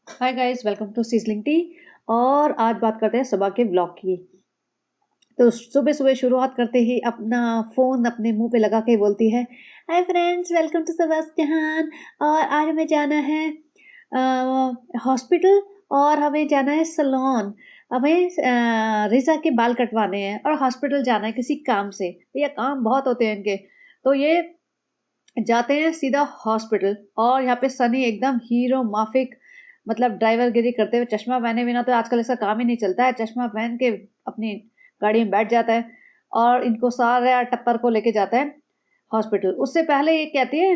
Hi guys, welcome to Sizzling Tea. और आज बात करते हैं सुबह के व्लॉग की। तो सुबह सुबह शुरुआत करते ही अपना फोन अपने मुंह पे लगा के बोलती है, हाय फ्रेंड्स, वेलकम टू सबस जहान। और आज हमें जाना है हॉस्पिटल, और हमें जाना है सलोन। हमें रिजा के बाल कटवाने हैं और हॉस्पिटल जाना है किसी काम से। भैया काम बहुत होते हैं इनके। तो ये जाते हैं सीधा हॉस्पिटल, और यहाँ पे सनी एकदम हीरो माफिक, मतलब ड्राइवर गिरी करते हुए, चश्मा पहने बिना तो आजकल इसका काम ही नहीं चलता है। चश्मा पहन के अपनी गाड़ी में बैठ जाता है और इनको सारा टप्पर को लेके जाता है हॉस्पिटल। उससे पहले ये कहती है,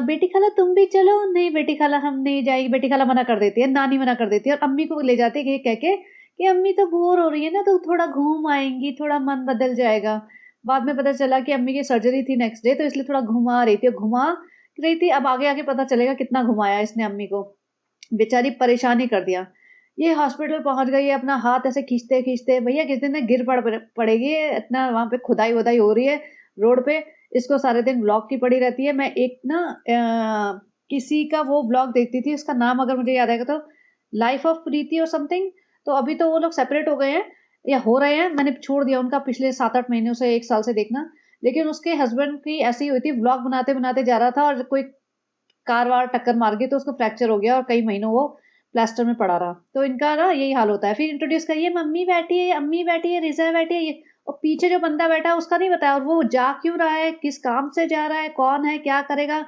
बेटी खाला तुम भी चलो। नहीं बेटी खाला हम नहीं जाएगी। बेटी खाला मना कर देती है, नानी मना कर देती है और अम्मी को ले जाती है कि कह के कि अम्मी तो बोर हो रही है ना, तो थोड़ा घूम आएंगी, थोड़ा मन बदल जाएगा। बाद में पता चला कि अम्मी की सर्जरी थी नेक्स्ट डे, तो इसलिए थोड़ा घुमा रही थी, घुमा रही थी। अब आगे आगे पता चलेगा कितना घुमाया इसने अम्मी को, बेचारी परेशान ही कर दिया। ये हॉस्पिटल पहुंच गई है, अपना हाथ ऐसे खींचते खींचते, भैया किस दिन गिर पड़ेगी। इतना वहां पे खुदाई वुदाई हो रही है रोड पे। इसको सारे दिन ब्लॉग की पड़ी रहती है। मैं एक ना किसी का वो ब्लॉग देखती थी, उसका नाम अगर मुझे याद आएगा तो लाइफ ऑफ प्रीति और समथिंग। तो अभी तो वो लोग सेपरेट हो गए हैं या हो रहे हैं, मैंने छोड़ दिया उनका पिछले 7-8 महीनों से, 1 साल से देखना। लेकिन उसके हस्बैंड की ऐसी हुई थी, ब्लॉग बनाते बनाते जा रहा था और कोई कार वार टक्कर मार गई, तो उसको फ्रैक्चर हो गया और कई महीनों वो प्लास्टर में पड़ा रहा। तो इनका ना यही हाल होता है। फिर इंट्रोड्यूस करिए, मम्मी बैठी है, अम्मी बैठी है, रिजा बैठी है, ये। और पीछे जो बंदा बैठा है उसका नहीं बताया, और वो जा क्यों रहा है, किस काम से जा रहा है, कौन है, क्या करेगा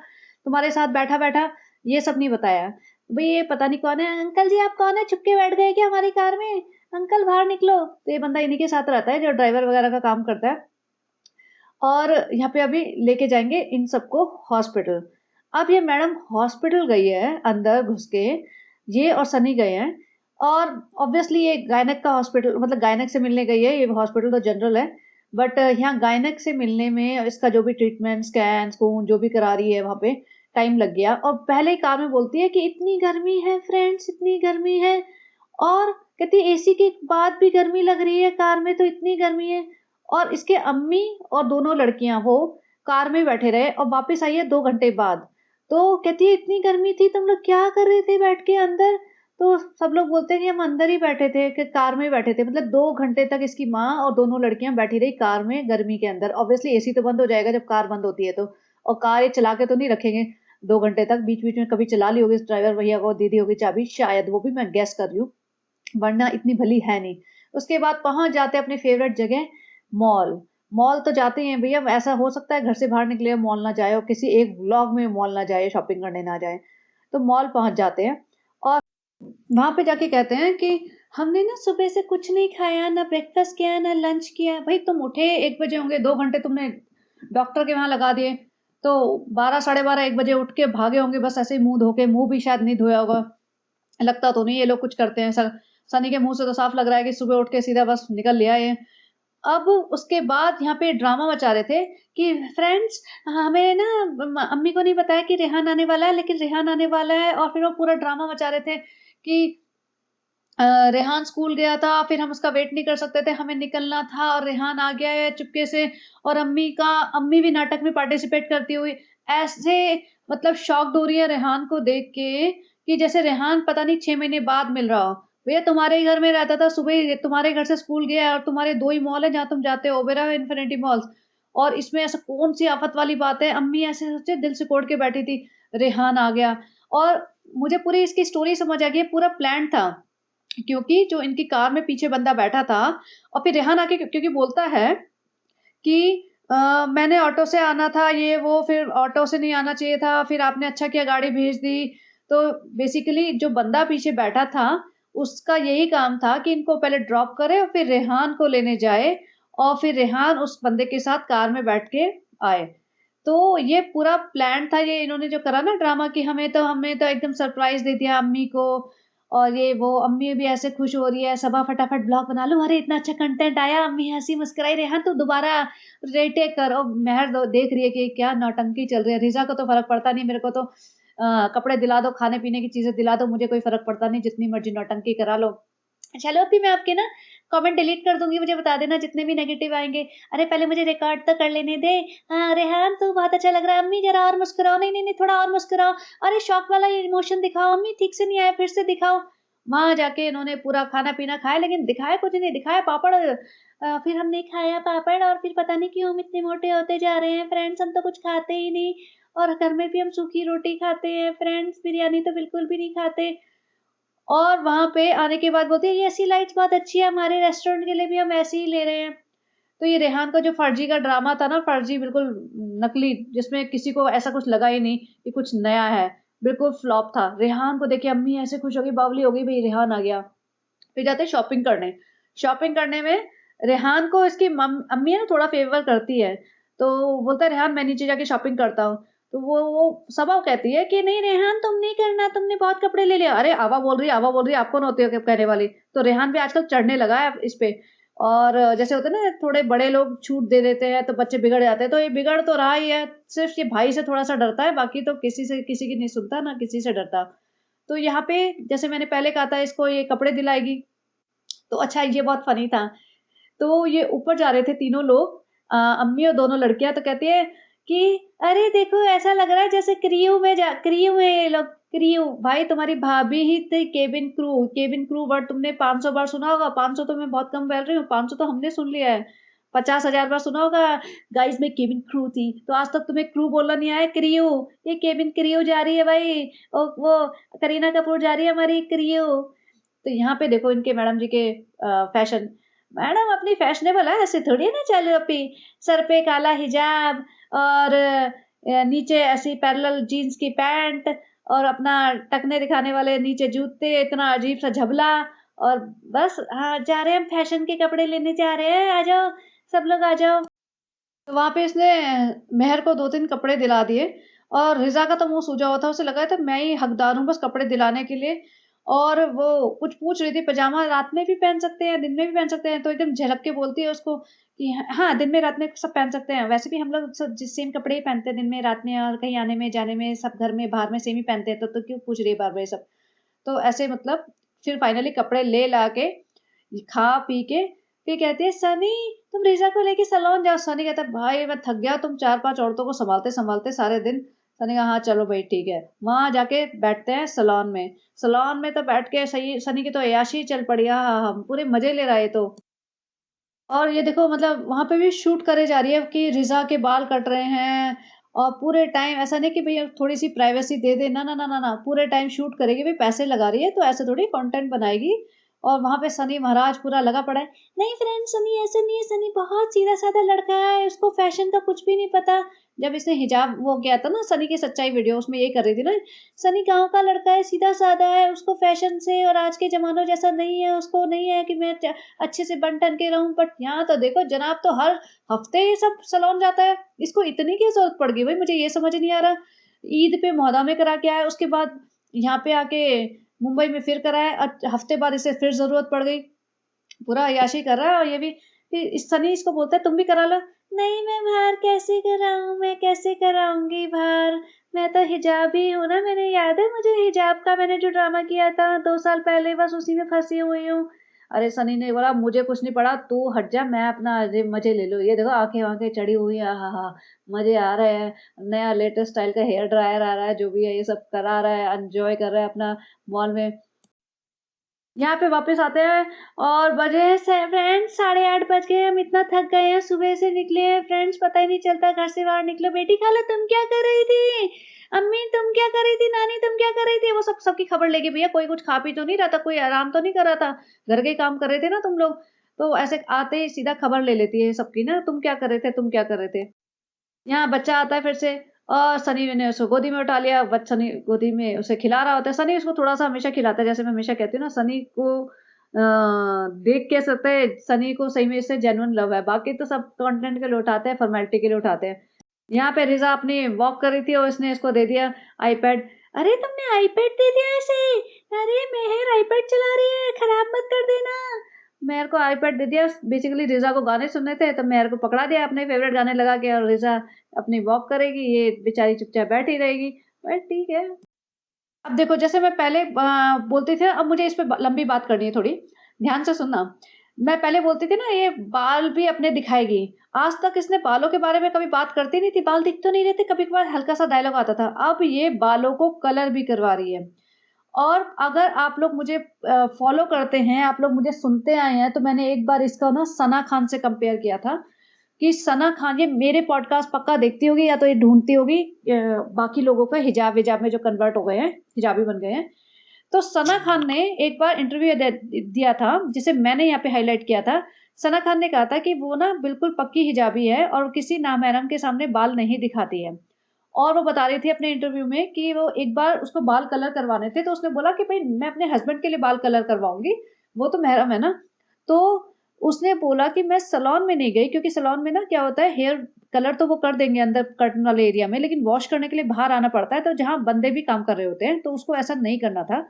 तुम्हारे साथ बैठा बैठा, ये सब नहीं बताया। भाई ये पता नहीं कौन है। अंकल जी आप कौन है, चुपके बैठ गए क्या हमारी कार में, अंकल बाहर निकलो। तो ये बंदा इन्हीं के साथ रहता है जो ड्राइवर वगैरह का काम करता है। और यहाँ पे अभी लेके जाएंगे इन सबको हॉस्पिटल। अब ये मैडम हॉस्पिटल गई है अंदर घुस के, ये और सनी गए हैं। और ऑब्वियसली ये गायनेक का हॉस्पिटल, मतलब गायनेक से मिलने गई है। ये हॉस्पिटल तो जनरल है, बट यहाँ गायनेक से मिलने में इसका जो भी ट्रीटमेंट, स्कैन स्कून जो भी करा रही है वहां पे टाइम लग गया। और पहले ही कार में बोलती है कि इतनी गर्मी है फ्रेंड्स, इतनी गर्मी है। और कहती है एसी के बाद भी गर्मी लग रही है कार में, तो इतनी गर्मी है। और इसके अम्मी और दोनों लड़कियां वो कार में बैठे रहे और वापस आई है 2 घंटे बाद। तो कहती है इतनी गर्मी थी, तुम लोग क्या कर रहे थे बैठ के अंदर। तो सब लोग बोलते हैं कि हम अंदर ही बैठे थे, कि कार में ही बैठे थे। मतलब 2 घंटे तक इसकी माँ और दोनों लड़कियां बैठी रही कार में गर्मी के अंदर। ऑब्वियसली एसी तो बंद हो जाएगा जब कार बंद होती है तो। और कार ये चला के तो नहीं रखेंगे 2 घंटे तक। बीच बीच में कभी चला ली होगी इस ड्राइवर भैया को, दीदी होगी चाबी शायद, वो भी मैं गैस कर रही हूँ, वरना इतनी भली है नहीं। उसके बाद पहुंच जाते हैं अपनी फेवरेट जगह, मॉल। मॉल तो जाते हैं भैया, ऐसा हो सकता है घर से बाहर निकले मॉल ना जाए, और किसी एक व्लॉग में मॉल ना जाए, शॉपिंग करने ना जाए। तो मॉल पहुंच जाते हैं और वहां पे जाके कहते हैं कि हमने ना सुबह से कुछ नहीं खाया, ना ब्रेकफास्ट किया, ना लंच किया। भाई तुम उठे 1 बजे होंगे, 2 घंटे तुमने डॉक्टर के वहां लगा दिए, तो 12, 12:30, 1 बजे उठ के भागे होंगे बस ऐसे ही मुंह धो के। मुंह भी शायद नहीं धोया होगा, लगता तो नहीं ये लोग कुछ करते हैं। सनी के मुंह से तो साफ लग रहा है कि सुबह उठ के सीधा बस निकल लिया ये। अब उसके बाद यहाँ पे ड्रामा मचा रहे थे कि फ्रेंड्स, हमें ना अम्मी को नहीं बताया कि रेहान आने वाला है, लेकिन रेहान आने वाला है। और फिर वो पूरा ड्रामा मचा रहे थे कि रेहान स्कूल गया था, फिर हम उसका वेट नहीं कर सकते थे, हमें निकलना था, और रेहान आ गया है चुपके से। और अम्मी भी नाटक में पार्टिसिपेट करती हुई ऐसे, मतलब शॉक्ड हो रही है रेहान को देख के, कि जैसे रेहान पता नहीं 6 महीने बाद मिल रहा हो। भैया तुम्हारे ही घर में रहता था, सुबह ही तुम्हारे घर से स्कूल गया है, और तुम्हारे 2 ही मॉल है जहाँ तुम जाते हो, ओबेरा और इन्फिनिटी मॉल्स। और इसमें ऐसा कौन सी आफत वाली बात है। अम्मी ऐसे सोचे दिल से कोड़ के बैठी थी, रेहान आ गया। और मुझे पूरी इसकी स्टोरी समझ आ गई, पूरा प्लान था। क्योंकि जो इनकी कार में पीछे बंदा बैठा था, और फिर रेहान आके क्योंकि बोलता है कि मैंने ऑटो से आना था, ये वो, फिर ऑटो से नहीं आना चाहिए था, फिर आपने अच्छा किया गाड़ी भेज दी। तो बेसिकली जो बंदा पीछे बैठा था, उसका यही काम था कि इनको पहले ड्रॉप करे और फिर रेहान को लेने जाए, और फिर रेहान उस बंदे के साथ कार में बैठ के आए। तो ये पूरा प्लान था, ये इन्होंने जो करा ना ड्रामा, कि हमें तो एकदम सरप्राइज दे दिया अम्मी को। और ये वो, अम्मी भी ऐसे खुश हो रही है, सबा फटाफट ब्लॉग बना लो, अरे इतना अच्छा कंटेंट आया, अम्मी हंसी मुस्कुराई, रेहान तो दोबारा रेटेक कर। और देख रही है कि क्या नौटंकी चल रही है। रिजा को तो फर्क पड़ता नहीं, मेरे को तो कपड़े दिला दो, खाने पीने की चीजें दिला दो, मुझे कोई फर्क पड़ता नहीं, जितनी मर्जी नौटंकी करा लो। चलो अभी मैं आपके ना कमेंट डिलीट कर दूँगी, मुझे बता देना जितने भी नेगेटिव आएँगे। अरे पहले मुझे रिकॉर्ड तो कर लेने दे। हाँ, रेहान तू बहुत अच्छा लग रहा है। अम्मी ज़रा और मुस्कुराओ, नहीं, नहीं, नहीं थोड़ा और मुस्कुराओ। अरे शॉक वाला इमोशन दिखाओ अम्मी, ठीक से नहीं आया, फिर से दिखाओ। वहाँ जाके इन्होंने पूरा खाना-पीना खाया, लेकिन दिखाया कुछ नहीं, दिखाया पापड़। फिर हमने खाया पापड़ और फिर पता नहीं क्यों हम इतने मोटे होते जा रहे हैं फ्रेंड्स, हम तो कुछ खाते ही नहीं और घर में भी हम सूखी रोटी खाते हैं फ्रेंड्स, बिरयानी तो बिल्कुल भी नहीं खाते। और वहाँ पे आने के बाद बोलती है, "ये ऐसी लाइट्स बहुत अच्छी है, हमारे रेस्टोरेंट के लिए भी हम ऐसी ही ले रहे हैं।" तो ये रेहान का जो फर्जी का ड्रामा था ना, फर्जी बिल्कुल नकली, जिसमें किसी को ऐसा कुछ लगा ही नहीं कि कुछ नया है, बिल्कुल फ्लॉप था। रेहान को देख के अम्मी ऐसे खुश हो गई, बावली हो गई, भई रेहान आ गया। फिर जाते हैं शॉपिंग करने। शॉपिंग करने में रेहान को इसकी अम्मी है ना थोड़ा फ़ेवर करती है। तो बोलता है, "रेहान मैं नीचे जाके शॉपिंग करता हूँ।" तो वो सबा कहती है कि, "नहीं रेहान तुम नहीं करना, तुमने बहुत कपड़े ले लिए।" अरे आवा बोल रही है, आवा बोल रही है, आप कौन होते हो कहने वाली? तो रेहान भी आजकल चढ़ने लगा है इस पे। और जैसे होता है ना थोड़े बड़े लोग छूट दे देते हैं तो बच्चे बिगड़ जाते हैं, तो ये बिगड़ तो रहा ही है। सिर्फ़ ये भाई से थोड़ा-सा डरता है, बाकी तो किसी की नहीं सुनता, ना किसी से डरता। तो यहाँ पे जैसे मैंने पहले कहा था इसको ये कपड़े दिलाएगी। तो अच्छा ये बहुत फ़नी था। तो ये ऊपर जा रहे थे तीनों लोग, अम्मी और दोनों लड़कियाँ, तो कहती है कि अरे देखो ऐसा लग रहा है जैसे क्रियो में ये लोग क्रियो। भाई तुम्हारी भाभी ही थी केबिन क्रू वर्ड तुमने 500 बार सुना होगा। 500 तो मैं बहुत कम बोल रही हूँ, 500 तो हमने सुन लिया है। 50,000 बार सुना होगा, गाइस मैं केबिन क्रू थी। तो आज तक तुम्हें क्रू बोलना नहीं आया, क्रियो। ये केबिन क्रियो जा रही है भाई। वो करीना कपूर जा रही है हमारी क्रियो। तो यहाँ पे देखो इनके मैडम जी के फैशन। मैडम अपनी फैशनेबल है, ऐसे थोड़ी ना चलो अपनी। सर पे काला हिजाब और नीचे ऐसी पैरेलल जीन्स की पैंट और अपना टखने दिखाने वाले नीचे जूते, इतना अजीब सा झबला। और बस हाँ, जा रहे हैं हम फैशन के कपड़े लेने जा रहे हैं, आ जाओ, सब लोग आ जाओ। तो वहाँ पे इसने मेहर को 2-3 कपड़े दिला दिए और रिज़ा का तो मुँह सूजा हुआ था, उसे लगा था मैं ही हकदार हूँ बस कपड़े दिलाने के लिए। और वो कुछ पूछ रही थी, पजामा रात में भी पहन सकते हैं, दिन में भी पहन सकते हैं, तो एकदम झलक के बोलती है उसको कि हाँ, दिन में रात में सब पहन सकते हैं। वैसे भी हम लोग सब सेम कपड़े ही पहनते हैं दिन में, रात में और कहीं आने में, जाने में, सब घर में, बाहर में सेम ही पहनते हैं, तो क्यों पूछ रही है बार-बार ये सब? तो ऐसे मतलब फिर फाइनली कपड़े ले-ला के, खा-पी के फिर कहती है, "सनी तुम रिज़ा को लेके सैलून जाओ।" सनी कहता है, "भाई मैं थक गया, तुम 4-5 औरतों को सँभालते-सँभालते सारे दिन।" सनी कहा, "हाँ, चलो भई ठीक है।" वहाँ जाके बैठते हैं सैलून में। सैलून में तो बैठ के सही सनी की तो अय्याशी चल पड़ी। आहाहा! पूरे मज़े ले रहा है ये तो। और ये देखो मतलब वहाँ पे भी शूट करे जा रही है कि रिज़ा के बाल कट रहे हैं और पूरे टाइम ऐसा नहीं कि भैया थोड़ी-सी प्राइवेसी दे दे, ना, ना, ना, ना, ना, पूरे टाइम शूट करेगी, भई पैसे लगा रही है तो ऐसे थोड़ी कंटेंट बनाएगी। और वहाँ पे सनी महाराज पूरा लगा पड़ा है, "नहीं फ्रेंड सनी ऐसा नहीं है, सनी बहुत सीधा-साधा लड़का है, उसको फैशन का कुछ भी नहीं पता।" जब इसने हिजाब वो किया था ना सनी की सच्चाई वीडियो उसमें ये कर रही थी ना, "सनी गाँव का लड़का है, सीधा-साधा है, उसको फैशन से और आज के ज़मानों जैसा नहीं है, उसको नहीं है कि मैं च अच्छे से बन-ठन के रहूँ।" बट यहाँ तो देखो जनाब तो हर हफ्ते ये सब सैलून जाता है। इसको इतनी क्या ज़रूरत पड़ गई भई, मुझे ये समझ नहीं आ रहा। ईद पे मोहल्ला में करा के आया, उसके बाद यहाँ पे आके मुंबई में फिर कराया, हफ्ते बाद इसे फिर ज़रूरत पड़ गई। पूरा अय्याशी कर रहा है और ये भी फिर इस सनी इसको बोलता है, "तुम भी करा लो।" "नहीं मैं बाहर कैसे कराऊँ, मैं कैसे कराऊँगी बाहर? मैं तो हिजाबी हूँ ना, मैंने याद है मुझे हिजाब का मैंने जो ड्रामा किया था 2 साल पहले, बस उसी में फँसी हुई हूँ।" अरे सनी ने बोला, "मुझे कुछ नहीं पड़ा, तू हट जा, मैं अपना जे मज़े ले लूँ।" ये देखो आँखें-वाँखें चढ़ी हुई हैं, आहाहा! मज़े आ रहे हैं। नया लेटेस्ट स्टाइल का हेयर ड्रायर आ रहा है, जो भी है ये सब करा रहा है, एन्जॉय कर रहा है अपना मॉल में। यहाँ पे वापस आते हैं और बजे हैं से फ्रेंड्स 8:30 बज गए, हम इतना थक गए हैं, सुबह से निकले हैं फ्रेंड्स, पता ही नहीं चलता घर से बाहर निकलो। बेटी खाला तुम क्या कर रही थी? अम्मी तुम क्या कर रही थी? नानी तुम क्या कर रही थी? वो सब सबकी खबर लेके भैया कोई कुछ खा पी तो नहीं रहा था, कोई आराम तो नहीं कर रहा था। घर के काम कर रहे थे ना तुम लोग। तो ऐसे आते ही सीधा खबर ले लेती है सबकी ना, तुम क्या कर रहे थे? तुम क्या कर रहे थे? यहाँ बच्चा आता है फिर से और सनी ने उसको गोदी में उठा लिया, सनी गोदी में उसे खिला रहा होता है। सनी उसको थोड़ा-सा हमेशा खिलाता है, जैसे मैं हमेशा कहती हूँ ना, सनी को देख के सकते हैं सनी को सही में इससे जेन्युइन लव है, बाकी तो सब कंटेंट के लिए उठाते हैं, फॉर्मेलिटी के लिए उठाते हैं। यहाँ पे रिज़ा अपनी वॉक कर रही थी और इसने इसको दे दिया आईपैड। "अरे तुमने आईपैड दे दिया इसे? अरे मेहर आईपैड चला रही है, खराब मत कर देना।" मेहर को आईपैड दे दिया, बेसिकली रिज़ा को गाने सुनने थे, तो मेहर को पकड़ा दिया अपने फ़ेवरेट गाने लगा के और रिज़ा अपनी वॉक करेगी, ये बेचारी चुपचाप बैठी रहेगी। बस ठीक है। अब देखो जैसे मैं पहले बोलती थी, अब मुझे इस पे ब लंबी बात करनी है थोड़ी, ध्यान से सुनना। मैं पहले बोलती थी ना ये बाल भी अपने दिखाएगी, आज तक इसने बालों के बारे में कभी बात करती नहीं थी, बाल दिख तो नहीं रहे थे, कभी-कभार हल्का-सा डायलॉग आता था। अब ये बालों को कलर भी करवा रही है। और अगर आप लोग मुझे फ़ॉलो करते हैं, आप लोग मुझे सुनते आए हैं, तो मैंने एक बार इसका ना सना खान से कंपेयर किया था कि सना खान ये मेरे पॉडकास्ट पक्का देखती होगी या तो ये ढूँढती होगी बाकी लोगों को हिजाब-विजाब में जो कन्वर्ट हो गए हैं, हिजाबी बन गए हैं। तो सना खान ने एक बार इंटरव्यू दिया था, जिसे मैंने यहाँ पे हाइलाइट किया था। सना खान ने कहा था कि वो ना बिल्कुल पक्की हिजाबी है और किसी नामहरम के सामने बाल नहीं दिखाती है। और वो बता रही थी अपने इंटरव्यू में कि वो एक बार उसको बाल कलर करवाने थे, तो उसने बोला कि भई मैं अपने हस्बैंड के लिए बाल कलर करवाऊँगी, वो तो महरम है ना। तो उसने बोला कि मैं सैलून में नहीं गई क्योंकि सैलून में ना क्या होता है, हेयर कलर तो वो कर देंगे अंदर कर्टन वाले एरिया में, लेकिन वॉश करने के लिए बाहर आना पड़ता है, तो जहाँ बंदे भी काम कर रहे होते हैं, तो उसको ऐसा नहीं करना था।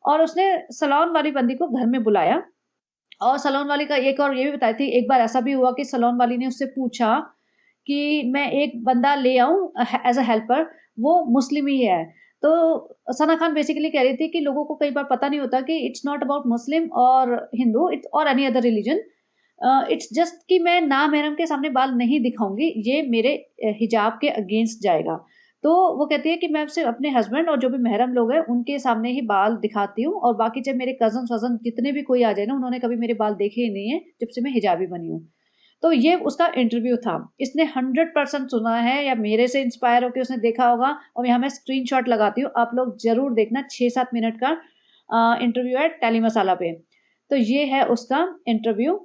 और उसने सैलून वाली बंदी को घर में बुलाया और सैलून वाली का एक और ये भी बताई थी, एक बार ऐसा भी हुआ कि सैलून वाली ने उससे पूछा कि मैं एक बंदा ले आऊँ एज़ अ हेल्पर, वो मुस्लिम ही है। तो सना खान बेसिकली कह रही थी कि लोगों को कई बार पता नहीं होता कि इट्स नॉट अबाउट मुस्लिम और हिंदू इट्स और any other religion. It's just कि मैं नामहरम के सामने बाल नहीं दिखाऊँगी, ये मेरे हिजाब के अगेंस्ट जाएगा। तो वो कहती है कि मैं सिर्फ़ अपने हस्बैंड और जो भी महरम लोग हैं, उनके सामने ही बाल दिखाती हूँ और बाकी चाहे मेरे कज़न्स-वज़न जितने भी कोई आ जाए ना, उन्होंने कभी मेरे बाल देखे ही नहीं हैं, जब से मैं हिजाबी बनी हूँ। तो ये उसका इंटरव्यू था। इसने 100% सुना है या मेरे से इंस्पायर होके उसने देखा होगा और यहाँ मैं स्क्रीनशॉट लगाती हूँ, आप लोग ज़रूर देखना 6-7 मिनट का इंटरव्यू है टेली मसाला पे। तो ये है उसका interview.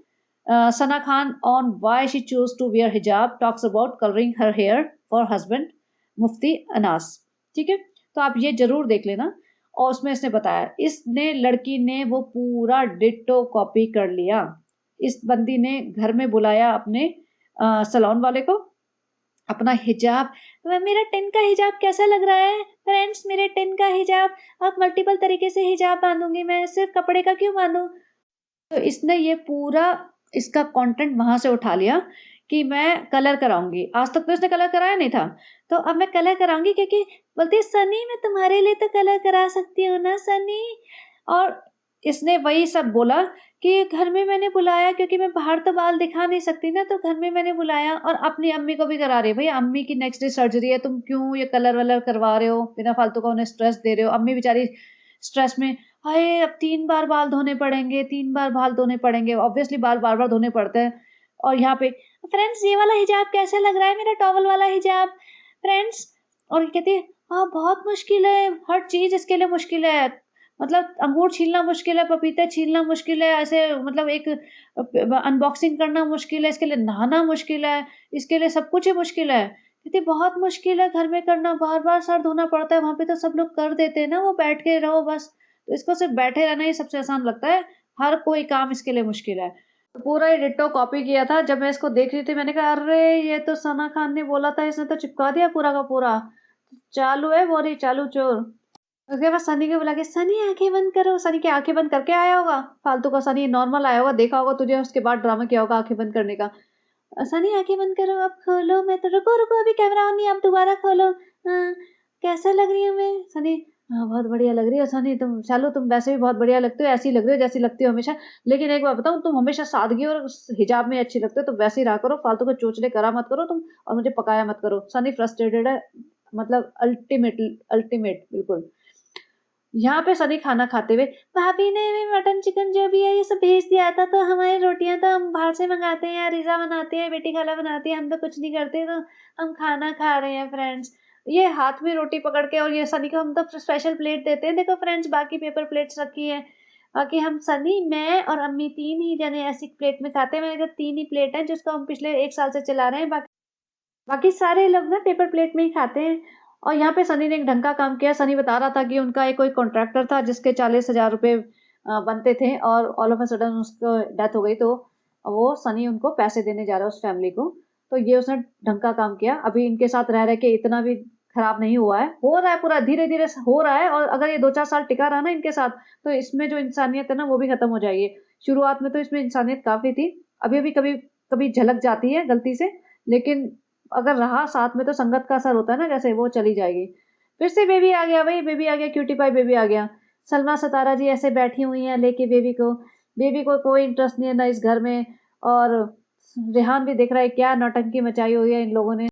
Sana Khan on why she chose to wear hijab talks about coloring her hair for husband मुफ्ती अनास। ठीक है? तो आप ये ज़रूर देख लेना और उसमें इसने बताया, इसने लड़की ने वो पूरा डिट्टो कॉपी कर लिया। इस बंदी ने घर में बुलाया अपने सैलून वाले को, अपना हिजाब मेरा टिन का हिजाब कैसा लग रहा है? फ्रेंड्स मेरे टिन का हिजाब अब मल्टीपल तरीके से हिजाब बाँधूँगी मैं, सिर्फ़ कपड़े का क्यों बाँधूँ? तो इसने ये पूरा इसका कंटेंट वहाँ से उठा लिया कि मैं कलर कराऊँगी। आज तक तो इसने कलर कराया नहीं था। तो अब मैं कलर कराऊँगी क्योंकि बोलती है सनी मैं तुम्हारे लिए तो कलर करा सकती हूँ ना सनी। और इसने वही सब बोला कि घर में मैंने बुलाया क्योंकि मैं बाहर तो बाल दिखा नहीं सकती ना, तो घर में मैंने बुलाया और अपनी अम्मी को भी करा रही है। भई अम्मी की नेक्स्ट डे सर्जरी है, तुम क्यों ये कलर-वलर करवा रहे हो? बिना फालतू का उन्हें स्ट्रेस दे रहे हो। अम्मी बेचारी स्ट्रेस में हाय! अब 3 बार बाल धोने पड़ेंगे, 3 बार बाल धोने पड़ेंगे। ऑब्वियसली बाल बार-बार धोने पड़ते हैं और यहाँ पे फ्रेंड्स ये वाला हिजाब कैसा लग रहा है मेरा टॉवल वाला हिजाब? फ्रेंड्स और ये कहती है हाँ, बहुत मुश्किल है, हर चीज़ इसके लिए मुश्किल है। मतलब अंगूर छीलना मुश्किल है, पपीते छीलना मुश्किल है, ऐसे मतलब एक अनबॉक्सिंग करना मुश्किल है, इसके लिए नहाना मुश्किल है, इसके लिए सब कुछ ही मुश्किल है। कहती बहुत मुश्किल है घर में करना, बार-बार सर धोना पड़ता है, वहाँ पे तो सब लोग कर देते हैं ना, वो बैठ के रहो बस। तो इसको सिर्फ़ बैठे रहना ही सबसे आसान लगता है, हर कोई काम इसके लिए मुश्किल है। तो पूरा ही डिट्टो कॉपी किया था, जब मैं इसको देख रही थी मैंने कहा अरे! ये तो सना खान ने बोला था, इसने तो चिपका दिया पूरा का पूरा। चालू है बोरी, चालू चोर। उसके बाद सनी को बुला के सनी आँखें बंद करो, सनी की आँखें बंद करके आया होगा, फालतू का सनी नॉर्मल आया होगा, देखा होगा तुझे उसके बाद ड्रामा किया होगा आँखें बंद करने का। सनी आँखें बंद करो, अब खोलो, मैं तो रुको अभी कैमरा ऑन नहीं है, अब दोबारा खोलो। कैसा लग रही हूँ मैं? सनी हाँ, बहुत बढ़िया लग रही हो सनी तुम। शालू तुम वैसे भी बहुत बढ़िया लगते हो, ऐसी लग रही हो जैसी लगती हो हमेशा। लेकिन एक बात बताऊँ तुम हमेशा सादगी और हिजाब में अच्छी लगते हो, तो वैसे ही रहा करो, फालतू के चोचले करा मत करो तुम और मुझे पकाया मत करो। सनी फ्रस्ट्रेटेड है, मतलब अल्टीमेट बिल्कुल। यहाँ पे सनी खाना खाते हुए भाभी ने भी मटन चिकन जो भी है ये सब भेज दिया था, तो हमारी रोटियां तो हम बाहर से मंगाते हैं, रिजा बनाती है, बेटी खाला बनाती है, हम तो कुछ नहीं करते, तो हम खाना खा रहे हैं फ्रेंड्स। ये हाथ में रोटी पकड़ के और ये सनी को हम तो स्पेशल प्लेट देते हैं, देखो फ्रेंड्स बाकी पेपर प्लेट्स रखी है, बाकी हम सनी मैं और अम्मी 3 ही जने ऐसी प्लेट में खाते हैं। मैंने कहा 3 ही प्लेट है जिसको हम पिछले 1 साल से चला रहे हैं, बाकी बाकी सारे लोग ना पेपर प्लेट में ही खाते हैं। और यहाँ पे सनी ने एक ढंग का काम किया। सनी बता रहा था कि उनका एक कोई कॉन्ट्रैक्टर था जिसके 40,000 रुपए बनते थे और ऑल ऑफ अ सडन उसको डेथ हो गई, तो वो सनी उनको पैसे देने जा रहा है उस फैमिली को। तो ये उसने ढंग का काम किया। अभी इनके साथ रह के इतना भी खराब नहीं हुआ है, हो रहा है पूरा धीरे-धीरे हो रहा है और अगर ये 2-4 साल टिका रहा ना इनके साथ, तो इसमें जो इंसानियत है ना वो भी खत्म हो जाएगी। शुरुआत में तो इसमें इंसानियत काफ़ी थी, अभी-अभी कभी झलक जाती है गलती से, लेकिन अगर रहा साथ में तो संगत का असर होता है ना, जैसे वो चली जाएगी। फिर से बेबी आ गया, वही बेबी आ गया, क्यूटी पाई बेबी आ गया। सलमा सितारा जी ऐसे बैठी हुई हैं लेके बेबी को। बेबी को कोई इंटरेस्ट नहीं है ना इस घर में, और रेहान भी देख रहा है क्या नौटंकी मचाई हुई है इन लोगों ने।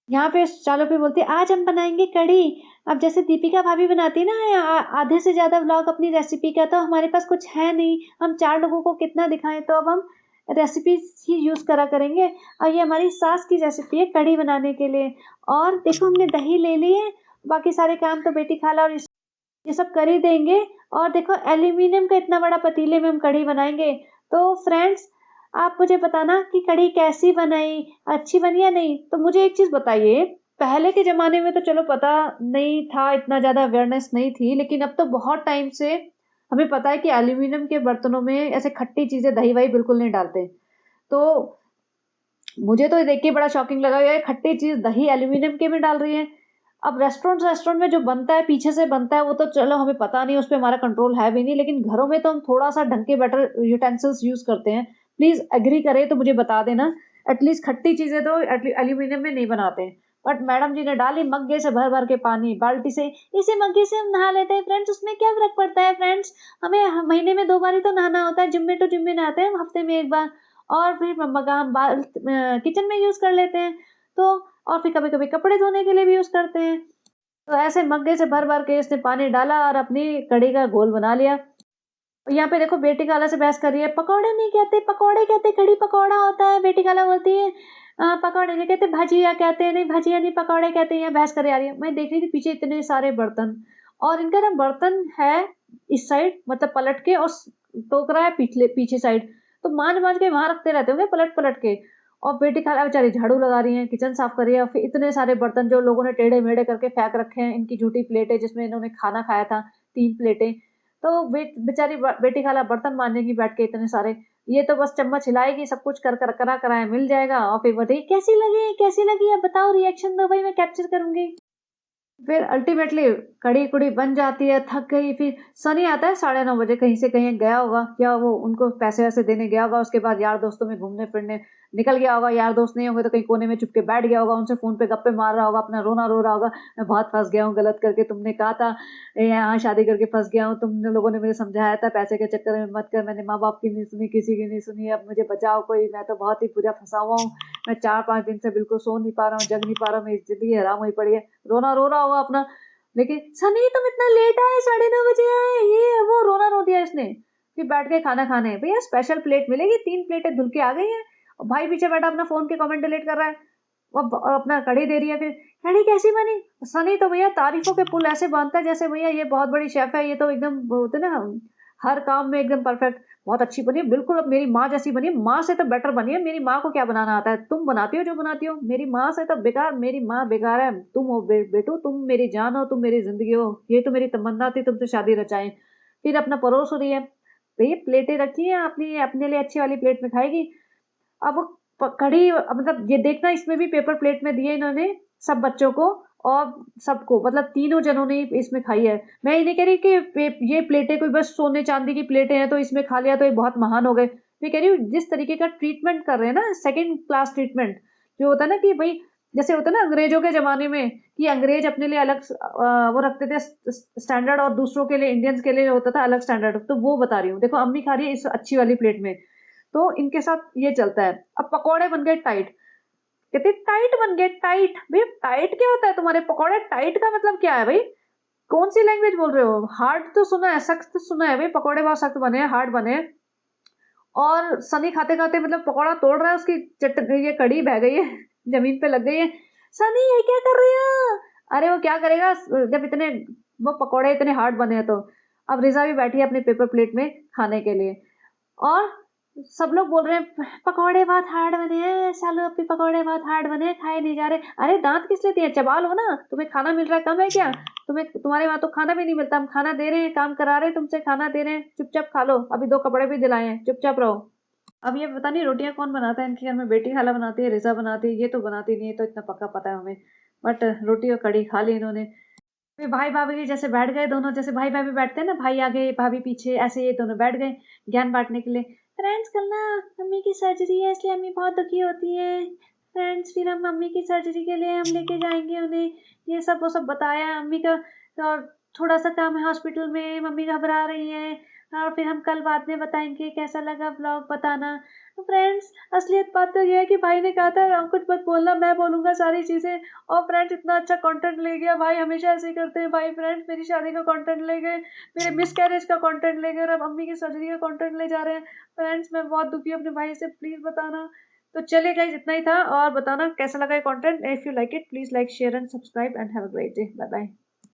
यहाँ पे चालू पे बोलती है आज हम बनाएंगे कढ़ी। अब जैसे दीपिका भाभी बनाती है ना आधे से ज़्यादा व्लॉग अपनी रेसिपी का, तो हमारे पास कुछ है नहीं, हम 4 लोगों को कितना दिखाएं, तो अब हम रेसिपी ही यूज़ करा करेंगे। और ये हमारी सास की रेसिपी है कढ़ी बनाने के लिए। और देखो हमने दही ले ली है, बाकी सारे काम तो बेटी खाला और ये सब कर ही देंगे। और देखो एल्यूमिनियम का इतना बड़ा पतीले में हम कढ़ी बनाएंगे। तो फ्रेंड्स आप मुझे बताना कि कढ़ी कैसी बनाई, अच्छी बनी या नहीं। तो मुझे एक चीज़ बताइए, पहले के ज़माने में तो चलो पता नहीं था, इतना ज़्यादा अवेयरनेस नहीं थी, लेकिन अब तो बहुत टाइम से हमें पता है कि एल्यूमिनियम के बर्तनों में ऐसे खट्टी चीज़ें दही-वही बिल्कुल नहीं डालते। तो मुझे तो ये देख के बड़ा शॉकिंग लगा, ये खट्टी चीज़ दही एल्यूमिनियम के में डाल रही है। अब रेस्टोरेंट में जो बनता है, पीछे से बनता है, वो तो चलो हमें पता नहीं, उस पे हमारा कंट्रोल है भी नहीं, लेकिन घरों में तो हम थोड़ा-सा ढंग के बेटर यूटेंसिल्स यूज़ करते हैं। प्लीज़ एग्री करें तो मुझे बता देना, एटलीस्ट खट्टी चीज़ें तो एल्यूमीनियम में नहीं बनाते हैं। बट मैडम जी ने डाली मग्गे से भर-भर के पानी, बाल्टी से, इसी मग्गे से हम नहा लेते हैं फ्रेंड्स, उसमें क्या फ़र्क पड़ता है फ्रेंड्स? हमें महीने में 2 बार ही तो नहाना होता है, जुम्मे टू जुम्मे नहाते हैं हम, हफ्ते में 1 बार। और फिर किचन में यूज़ कर लेते हैं। तो और फिर कभी-कभी कपड़े धोने के लिए भी यूज़ करते हैं। तो ऐसे मग्गे से भर-भर के इसने पानी डाला और अपनी कढ़ी का घोल बना लिया। यहाँ पे देखो बेटी खाला से बहस कर रही है, पकौड़े नहीं कहते, पकौड़े कहते, कढ़ी पकौड़ा होता है। बेटी खाला बोलती है पकौड़े नहीं कहते, भजिया कहते हैं। नहीं भजिया नहीं, पकौड़े कहते हैं। यहाँ बहस करे आ रही है। मैं देख रही थी पीछे इतने सारे बर्तन, और इनका ना बर्तन है इस साइड, मतलब पलट के, और टोकरा है पीछे साइड, तो मांज-मांज के वहाँ रखते रहते होंगे पलट-पलट के। और बेटी खाला बेचारी झाड़ू लगा रही हैं, किचन साफ कर रही है, और फिर इतने सारे बर्तन जो लोगों ने टेढ़े-मेढ़े करके फेंक रखे हैं। इनकी झूठी प्लेटें जिसमें इन्होंने खाना खाया था, 3 प्लेटें। तो बेचारी बेटी खाला बर्तन मांजेगी बैठ के इतने सारे। ये तो बस चम्मच हिलाएगी, सब कुछ कर करा कराया मिल जाएगा, और फिर बताइए कैसी लगी अब बताओ, रिएक्शन दो भाई, मैं कैप्चर करूंगी। फिर अल्टीमेटली कड़ी-कुड़ी बन जाती है, थक गई, फिर सनी आता है 9:30 बजे, कहीं से कहीं गया होगा, या वो उनको पैसे-वैसे देने गया होगा, उसके बाद यार दोस्तों में घूमने-फिरने निकल गया होगा, यार दोस्त नहीं होंगे तो कहीं कोने में छुप के बैठ गया होगा, उनसे फ़ोन पे गप्पे मार रहा होगा, अपना रोना रो रहा होगा, मैं बहुत फँस गया हूँ गलत करके, तुमने कहा था यहाँ शादी करके फँस गया हूँ, तुम लोगों ने मुझे समझाया था पैसे के चक्कर में मत कर, मैंने माँ-बाप की नहीं सुनी, किसी की नहीं सुनी, अब मुझे बचाओ कोई, मैं तो बहुत ही बुरा फँसा हुआ हूँ, मैं 4-5 दिन से बिल्कुल सो नहीं पा रहा हूँ, जग नहीं पा रहा हूँ, मेरी ज़िंदगी हराम हुई पड़ी है, रोना रो रहा होगा अपना। लेकिन सनी तुम इतना लेट आए, 9:30 बजे आए, ये वो रोना रो दिया इसने। फिर बैठ के खाना खाने, भैया स्पेशल प्लेट मिलेगी, 3 प्लेटें धुल के आ गई हैं, और भाई पीछे बैठा अपना फोन के कमेंट डिलीट कर रहा है, वो अपना कढ़ी दे रही है। फिर कढ़ी कैसी बनी? सनी तो भैया तारीफों के पुल ऐसे बांधता है जैसे भैया ये बहुत बड़ी शेफ है, ये तो एकदम बोलते ना हर काम में एकदम परफेक्ट, बहुत अच्छी बनी है, बिल्कुल अब मेरी माँ जैसी बनी है, माँ से तो बेटर बनी है। मेरी माँ को क्या बनाना आता है, तुम बनाती हो जो बनाती हो, मेरी माँ से तो बेकार, मेरी माँ बेकार है, तुम हो बेटू, तुम मेरी जान हो, तुम मेरी जिंदगी हो, ये तो मेरी तमन्ना थी तुमसे शादी रचाएं। फिर अपना परोस रही है, तो ये प्लेटें रखी है अपनी, अपने लिए अच्छी वाली प्लेट में खाएगी। अब कढ़ी मतलब ये देखना, इसमें भी पेपर प्लेट में दिए इन्होंने सब बच्चों को, और सबको, मतलब तीनों जनों ने इसमें खाई है। मैं ये नहीं कह रही कि ये प्लेटें कोई बस सोने चांदी की प्लेटें हैं तो इसमें खा लिया तो ये बहुत महान हो गए। मैं कह रही हूँ जिस तरीके का ट्रीटमेंट कर रहे हैं ना, सेकंड क्लास ट्रीटमेंट, जो होता है ना कि भाई जैसे होता है ना अंग्रेजों के जमाने में, कि अंग्रेज अपने लिए अलग वो रखते थे स्टैंडर्ड, और दूसरों के लिए, इंडियंस के लिए होता था अलग स्टैंडर्ड, तो वो बता रही हूँ। देखो अम्मी खा रही है इस अच्छी वाली प्लेट में, तो इनके साथ ये चलता है। अब पकौड़े बन गए टाइट, कहते टाइट बन गए टाइट। भैया टाइट क्या होता है तुम्हारे पकौड़े, टाइट का मतलब क्या है भाई, कौन सी लैंग्वेज बोल रहे हो? हार्ड तो सुना है, सख्त तो सुना है भाई, पकौड़े बहुत सख्त बने हैं, हार्ड बने हैं। और सनी खाते खाते मतलब पकौड़ा तोड़ रहा है, उसकी ये कड़ी बह गई है जमीन पे लग गई है। सनी ये क्या कर रही हो? अरे वो क्या करेगा जब इतने वो पकौड़े इतने हार्ड बने हैं तो। अब रिजा भी बैठी है अपने पेपर प्लेट में खाने के लिए, और सब लोग बोल रहे हैं पकौड़े बहुत हार्ड बने हैं, सालू अपने पकौड़े बहुत हार्ड बने हैं, खाए नहीं जा रहे। अरे दांत किस लिए दिए, चबा लो ना, तुम्हें खाना मिल रहा है कम है क्या? तुम्हें, तुम्हारे वहां तो खाना भी नहीं मिलता, हम खाना दे रहे हैं, काम करा रहे हैं तुमसे, खाना दे रहे हैं, चुपचाप खा लो, अभी 2 कपड़े भी दिलाए हैं, चुपचाप रहो। अब ये पता नहीं रोटियां कौन बनाता है इनके घर में, बेटी खाला बनाती है, रिजा बनाती है, ये तो बनाती नहीं है, तो इतना पक्का पता है हमें। बट रोटी और कड़ी खा ली इन्होंने। फिर भाई भाभी जैसे बैठ गए दोनों, जैसे भाई भाभी बैठते हैं ना, भाई आगे भाभी पीछे, ऐसे ये दोनों बैठ गए ज्ञान बांटने के लिए। फ्रेंड्स कल ना मम्मी की सर्जरी है, इसलिए मम्मी बहुत दुखी होती है फ्रेंड्स, फिर हम मम्मी की सर्जरी के लिए हम लेके जाएंगे उन्हें, ये सब वो सब बताया मम्मी का। और थोड़ा सा काम है हॉस्पिटल में, मम्मी घबरा रही है, और फिर हम कल बाद में बताएंगे कैसा लगा ब्लॉग, बताना। तो फ्रेंड्स, असलियत बात तो ये है कि भाई ने कहा था कुछ मत बोलना, मैं बोलूँगा सारी चीज़ें। और फ्रेंड्स, इतना अच्छा कंटेंट ले गया भाई, हमेशा ऐसे ही करते हैं भाई। फ्रेंड्स, मेरी शादी का कंटेंट ले गए, मेरे मिसकैरेज का कंटेंट ले गए, और अब अम्मी की सर्जरी का कंटेंट ले जा रहे हैं। फ्रेंड्स, मैं बहुत दुखी हूँ अपने भाई से, प्लीज़ बताना। तो चलिए गाइस, इतना ही था, और बताना कैसा लगा ये content. If you like it, please like, share and subscribe, and have a great day. Bye bye.